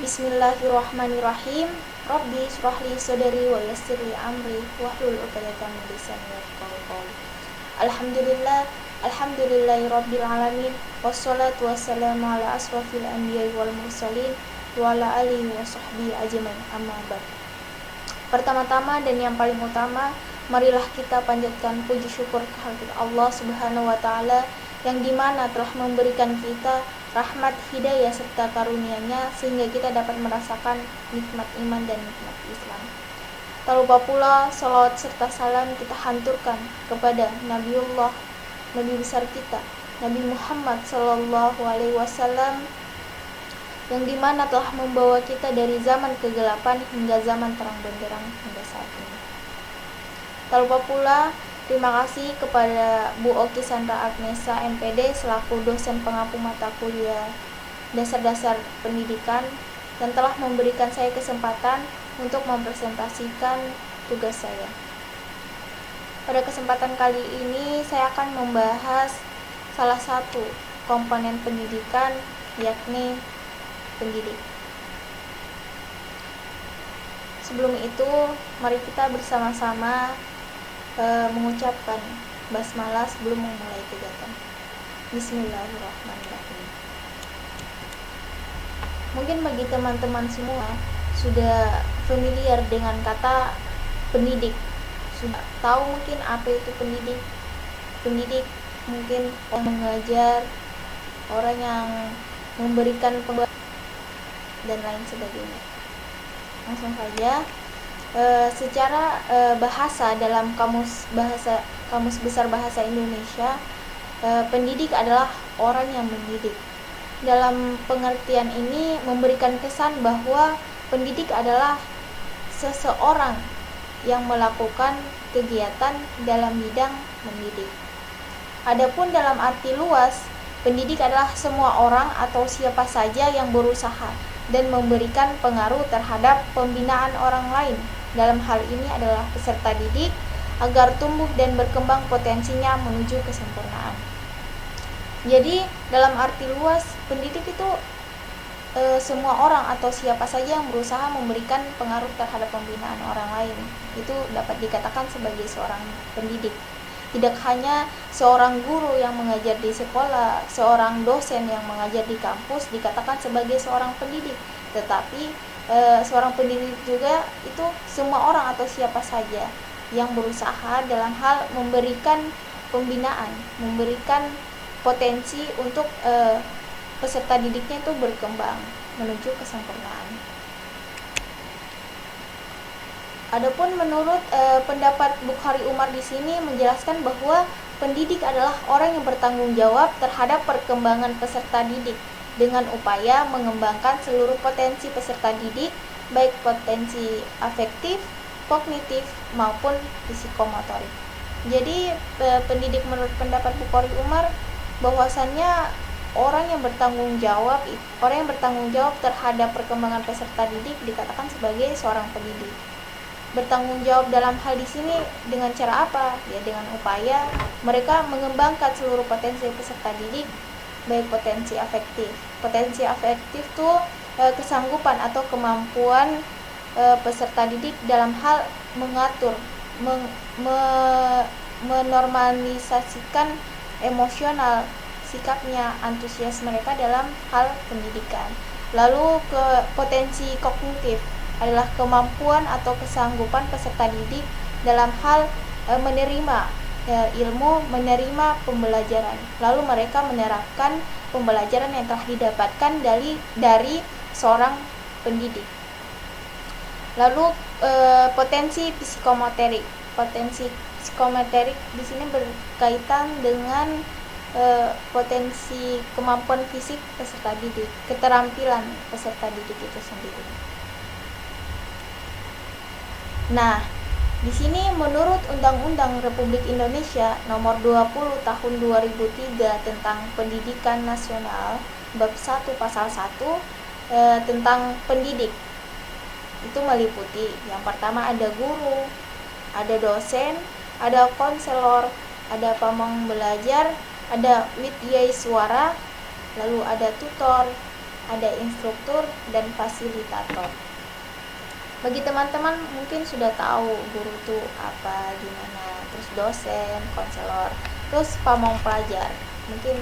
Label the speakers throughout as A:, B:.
A: Bismillahirrahmanirrahim. Rabbi shrah li sadri wa yassir li amri wahlul 'uqdatam min lisani yafqahu qawli. Alhamdulillahirabbil alamin. Wassalatu wassalamu ala asrofil anbiya'i wal mursalin wa ala alihi wa sahbihi ajmain. Amma ba'd. Pertama-tama dan yang paling utama, marilah kita panjatkan puji syukur kehadirat Allah Subhanahu wa taala yang dimana telah memberikan kita rahmat, hidayah serta karunia-Nya sehingga kita dapat merasakan nikmat iman dan nikmat Islam. Tak lupa pula salawat serta salam kita hanturkan kepada Nabi besar kita, Nabi Muhammad sallallahu alaihi wasallam, yang dimana telah membawa kita dari zaman kegelapan hingga zaman terang benderang hingga saat ini. Tak lupa pula terima kasih kepada Bu Oki Sandra Agnesa MPD selaku dosen pengampu mata kuliah dasar-dasar pendidikan dan telah memberikan saya kesempatan untuk mempresentasikan tugas saya. Pada kesempatan kali ini saya akan membahas salah satu komponen pendidikan, yakni pendidik. Sebelum itu, mari kita bersama-sama mengucapkan basmalah sebelum memulai kegiatan. Bismillahirrahmanirrahim. Mungkin bagi teman-teman semua sudah familiar dengan kata pendidik, sudah tahu mungkin apa itu pendidik. Pendidik mungkin orang mengajar, orang yang memberikan pembelajaran dan lain sebagainya. Langsung saja. Secara bahasa dalam kamus besar bahasa Indonesia, pendidik adalah orang yang mendidik. Dalam pengertian ini memberikan kesan bahwa pendidik adalah seseorang yang melakukan kegiatan dalam bidang mendidik. Adapun dalam arti luas, pendidik adalah semua orang atau siapa saja yang berusaha dan memberikan pengaruh terhadap pembinaan orang lain. Dalam hal ini adalah peserta didik agar tumbuh dan berkembang potensinya menuju kesempurnaan. Jadi dalam arti luas, pendidik itu semua orang atau siapa saja yang berusaha memberikan pengaruh terhadap pembinaan orang lain. Itu dapat dikatakan sebagai seorang pendidik. Tidak hanya seorang guru yang mengajar di sekolah, seorang dosen yang mengajar di kampus dikatakan sebagai seorang pendidik, tetapi seorang pendidik juga itu semua orang atau siapa saja yang berusaha dalam hal memberikan pembinaan, memberikan potensi untuk peserta didiknya itu berkembang menuju kesempurnaan. Adapun menurut pendapat Bukhari Umar di sini menjelaskan bahwa pendidik adalah orang yang bertanggung jawab terhadap perkembangan peserta didik dengan upaya mengembangkan seluruh potensi peserta didik, baik potensi afektif, kognitif maupun psikomotorik. Jadi pendidik menurut pendapat Bukhari Umar bahwasannya orang yang bertanggung jawab terhadap perkembangan peserta didik dikatakan sebagai seorang pendidik. Bertanggung jawab dalam hal di sini dengan cara apa? Ya dengan upaya mereka mengembangkan seluruh potensi peserta didik, baik potensi afektif. Potensi afektif itu kesanggupan atau kemampuan peserta didik dalam hal mengatur, menormalisasikan emosional, sikapnya, antusias mereka dalam hal pendidikan. Lalu ke potensi kognitif adalah kemampuan atau kesanggupan peserta didik dalam hal menerima ilmu, menerima pembelajaran, lalu mereka menerapkan pembelajaran yang telah didapatkan dari seorang pendidik. Lalu potensi psikomotorik. Potensi psikomotorik di sini berkaitan dengan potensi kemampuan fisik peserta didik, keterampilan peserta didik itu sendiri. Nah, di sini menurut Undang-Undang Republik Indonesia Nomor 20 Tahun 2003 tentang Pendidikan Nasional Bab 1 Pasal 1 tentang pendidik. Itu meliputi yang pertama ada guru, ada dosen, ada konselor, ada pamong belajar, ada widyai suara, lalu ada tutor, ada instruktur dan fasilitator. Bagi teman-teman mungkin sudah tahu guru itu apa, gimana, terus dosen, konselor, terus pamong pelajar. Mungkin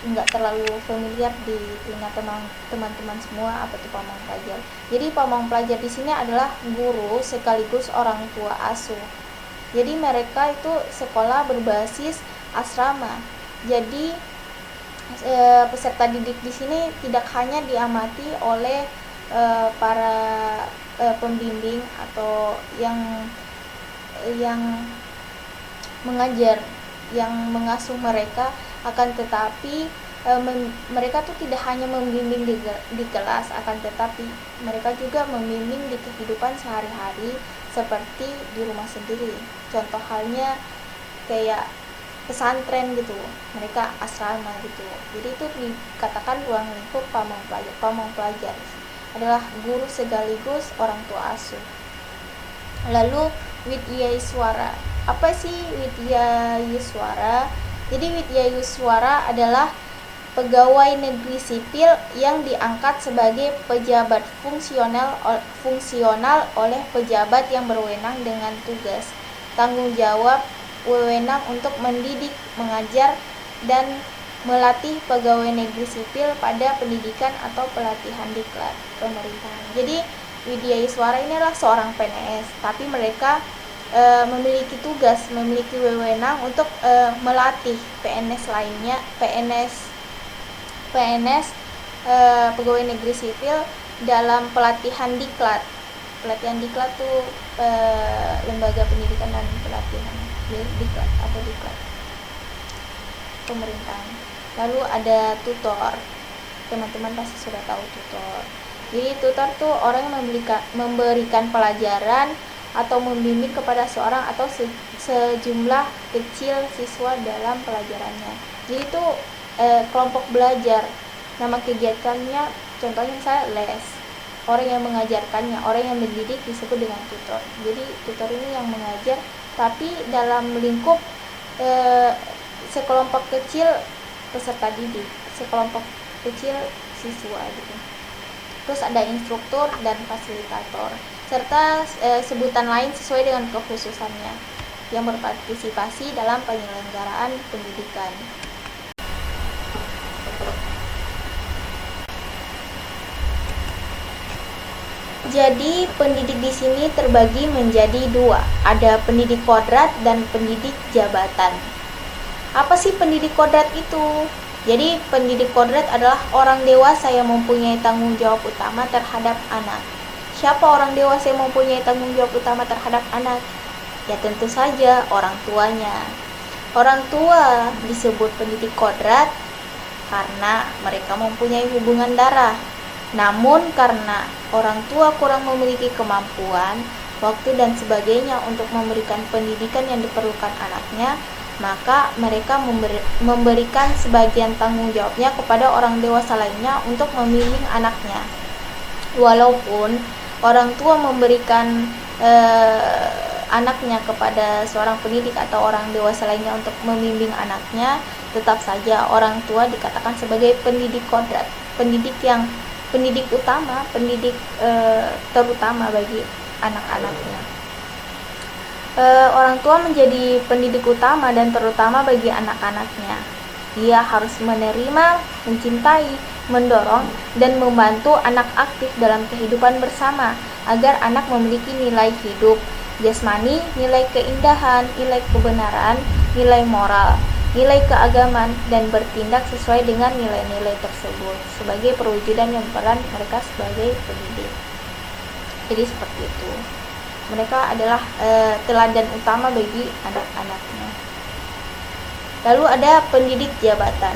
A: nggak terlalu familiar di telinga teman-teman semua apa itu pamong pelajar. Jadi pamong pelajar di sini adalah guru sekaligus orang tua asuh. Jadi mereka itu sekolah berbasis asrama. Jadi peserta didik di sini tidak hanya diamati oleh para pembimbing atau yang mengajar, yang mengasuh mereka, akan tetapi mereka tuh tidak hanya membimbing di kelas, akan tetapi mereka juga membimbing di kehidupan sehari-hari seperti di rumah sendiri. Contoh halnya kayak pesantren gitu, mereka asrama gitu. Jadi itu dikatakan ruang lingkup pamong pelajar. Pamong pelajar adalah guru sekaligus orang tua asuh. Lalu Widyayuswara. Apa sih Widyayuswara? Jadi Widyayuswara adalah pegawai negeri sipil yang diangkat sebagai pejabat fungsional oleh pejabat yang berwenang dengan tugas, tanggung jawab, wewenang untuk mendidik, mengajar, dan melatih pegawai negeri sipil pada pendidikan atau pelatihan diklat pemerintahan. Jadi Widyayuswara ini adalah seorang PNS, tapi mereka memiliki tugas, memiliki wewenang untuk melatih PNS lainnya, PNS pegawai negeri sipil dalam pelatihan diklat. Pelatihan diklat itu lembaga pendidikan dan pelatihan diklat atau diklat pemerintahan. Lalu ada tutor. Teman-teman pasti sudah tahu tutor. Jadi tutor tuh orang yang memberikan pelajaran atau membimbing kepada seorang atau sejumlah kecil siswa dalam pelajarannya. Jadi itu kelompok belajar. Nama kegiatannya contohnya misalnya les. Orang yang mengajarkannya, orang yang mendidik disebut dengan tutor. Jadi tutor ini yang mengajar, tapi dalam lingkup sekelompok kecil peserta didik, sekelompok kecil siswa gitu. Terus ada instruktur dan fasilitator, serta sebutan lain sesuai dengan kekhususannya yang berpartisipasi dalam penyelenggaraan pendidikan. Jadi pendidik di sini terbagi menjadi dua, ada pendidik kodrat dan pendidik jabatan. Apa sih pendidik kodrat itu? Jadi pendidik kodrat adalah orang dewasa yang mempunyai tanggung jawab utama terhadap anak. Siapa orang dewasa yang mempunyai tanggung jawab utama terhadap anak? Ya tentu saja orang tuanya. Orang tua disebut pendidik kodrat karena mereka mempunyai hubungan darah. Namun karena orang tua kurang memiliki kemampuan, waktu dan sebagainya untuk memberikan pendidikan yang diperlukan anaknya, maka mereka memberikan sebagian tanggung jawabnya kepada orang dewasa lainnya untuk membimbing anaknya. Walaupun orang tua memberikan anaknya kepada seorang pendidik atau orang dewasa lainnya untuk membimbing anaknya, tetap saja orang tua dikatakan sebagai pendidik kodrat, pendidik utama, pendidik terutama bagi anak-anaknya. Orang tua menjadi pendidik utama dan terutama bagi anak-anaknya. Dia harus menerima, mencintai, mendorong, dan membantu anak aktif dalam kehidupan bersama agar anak memiliki nilai hidup, jasmani, nilai keindahan, nilai kebenaran, nilai moral, nilai keagamaan, dan bertindak sesuai dengan nilai-nilai tersebut sebagai perwujudan yang peran mereka sebagai pendidik. Jadi seperti itu. Mereka adalah teladan utama bagi anak-anaknya. Lalu ada pendidik jabatan.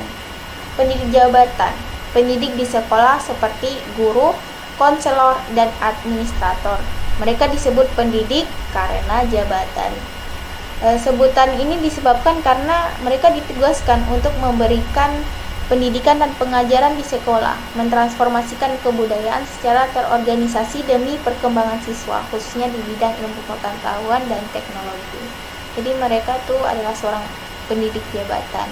A: Pendidik jabatan, pendidik di sekolah seperti guru, konselor, dan administrator. Mereka disebut pendidik karena jabatan. Sebutan ini disebabkan karena mereka ditugaskan untuk memberikan pendidikan dan pengajaran di sekolah, mentransformasikan kebudayaan secara terorganisasi demi perkembangan siswa, khususnya di bidang ilmu pengetahuan dan teknologi. Jadi mereka tuh adalah seorang pendidik jabatan.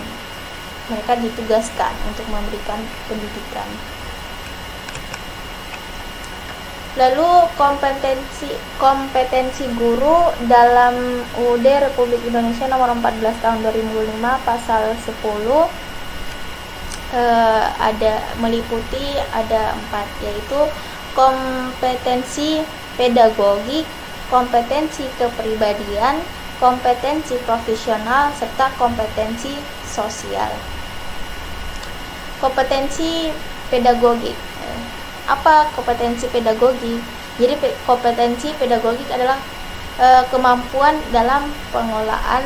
A: mereka ditugaskan untuk memberikan pendidikan. Lalu kompetensi guru dalam UUD Republik Indonesia nomor 14 tahun 2005 pasal 10 ada 4, yaitu kompetensi pedagogik, kompetensi kepribadian, kompetensi profesional, serta kompetensi sosial. Kompetensi pedagogik. Apa kompetensi pedagogik? Jadi kompetensi pedagogik adalah kemampuan dalam pengelolaan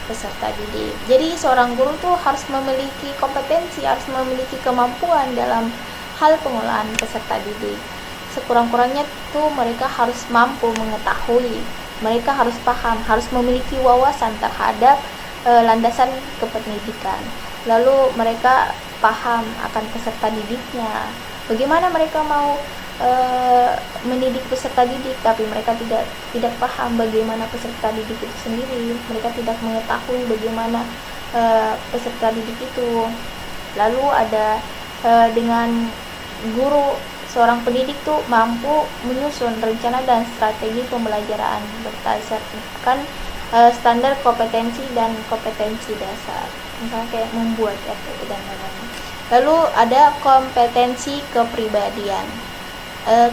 A: peserta didik. Jadi seorang guru tuh harus memiliki kompetensi, harus memiliki kemampuan dalam hal pengelolaan peserta didik. Sekurang-kurangnya tuh mereka harus mampu mengetahui, mereka harus paham, harus memiliki wawasan terhadap landasan kependidikan. Lalu mereka paham akan peserta didiknya. Bagaimana mereka mau mendidik peserta didik, tapi mereka tidak paham bagaimana peserta didik itu sendiri. Mereka tidak mengetahui bagaimana peserta didik itu. Lalu ada dengan guru, seorang pendidik tuh mampu menyusun rencana dan strategi pembelajaran berdasarkan standar kompetensi dan kompetensi dasar, misalnya kayak membuat RPP dan lain-lain. Lalu ada kompetensi kepribadian.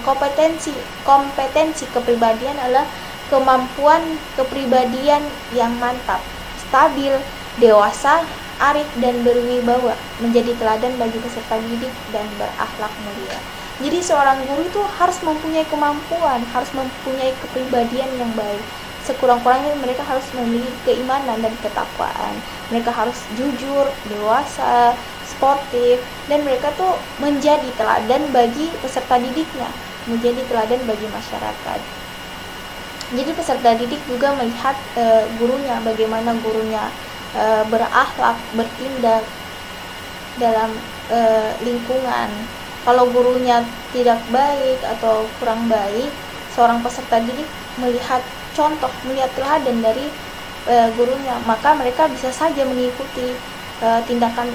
A: Kompetensi kepribadian adalah kemampuan kepribadian yang mantap, stabil, dewasa, arif dan berwibawa, menjadi teladan bagi peserta didik dan berakhlak mulia. Jadi seorang guru itu harus mempunyai kemampuan, harus mempunyai kepribadian yang baik. Sekurang-kurangnya mereka harus memiliki keimanan dan ketakwaan. Mereka harus jujur, dewasa, sportif, dan mereka tuh menjadi teladan bagi peserta didiknya, menjadi teladan bagi masyarakat. Jadi peserta didik juga melihat gurunya, bagaimana gurunya berakhlak, bertindak dalam lingkungan. Kalau gurunya tidak baik atau kurang baik, seorang peserta didik melihat contoh, melihat teladan dari gurunya, maka mereka bisa saja mengikuti tindakan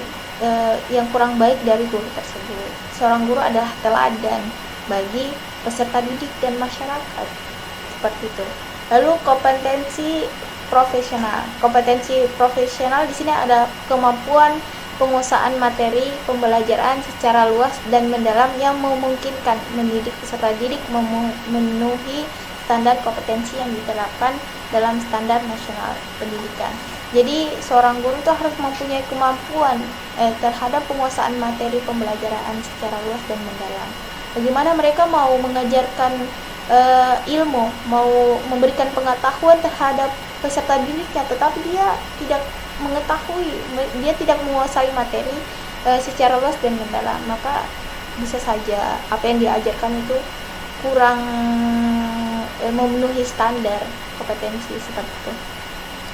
A: yang kurang baik dari guru tersebut. Seorang guru adalah teladan bagi peserta didik dan masyarakat, seperti itu. Lalu kompetensi profesional. Kompetensi profesional di sini ada kemampuan penguasaan materi pembelajaran secara luas dan mendalam yang memungkinkan mendidik peserta didik memenuhi standar kompetensi yang diterapkan dalam standar nasional pendidikan. Jadi seorang guru itu harus mempunyai kemampuan terhadap penguasaan materi pembelajaran secara luas dan mendalam. Bagaimana mereka mau mengajarkan ilmu, mau memberikan pengetahuan terhadap peserta didiknya, tetapi dia tidak mengetahui, dia tidak menguasai materi secara luas dan mendalam, maka bisa saja apa yang diajarkan itu kurang memenuhi standar kompetensi seperti itu.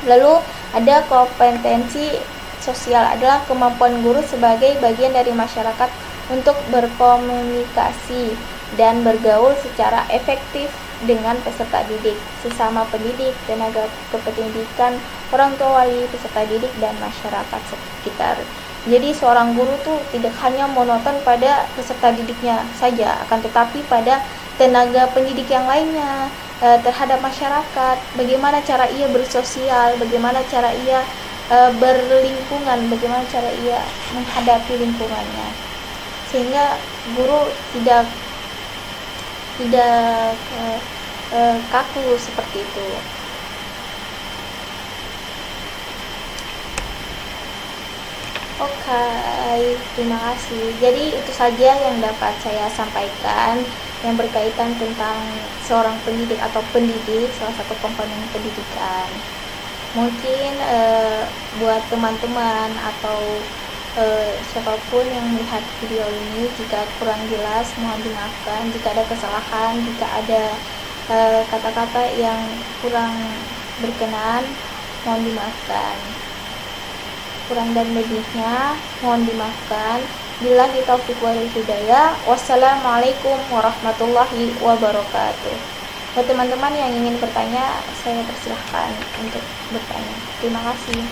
A: Lalu ada kompetensi sosial, adalah kemampuan guru sebagai bagian dari masyarakat untuk berkomunikasi dan bergaul secara efektif dengan peserta didik, sesama pendidik, tenaga kependidikan, orang tua wali, peserta didik, dan masyarakat sekitar. Jadi seorang guru tuh tidak hanya monoton pada peserta didiknya saja, akan tetapi pada tenaga pendidik yang lainnya, terhadap masyarakat, bagaimana cara ia bersosial, bagaimana cara ia berlingkungan, bagaimana cara ia menghadapi lingkungannya, sehingga guru tidak kaku seperti itu. Oke, terima kasih. Jadi itu saja yang dapat saya sampaikan yang berkaitan tentang seorang pendidik atau pendidik, salah satu komponen pendidikan. Mungkin buat teman-teman atau siapapun yang melihat video ini, jika kurang jelas mohon dimaafkan, jika ada kesalahan, jika ada kata-kata yang kurang berkenan mohon dimaafkan, kurang dan lebihnya mohon dimaafkan. Billahi taufiq wal hidayah. Wassalamualaikum warahmatullahi wabarakatuh. Buat teman-teman yang ingin bertanya, saya persilahkan untuk bertanya. Terima kasih.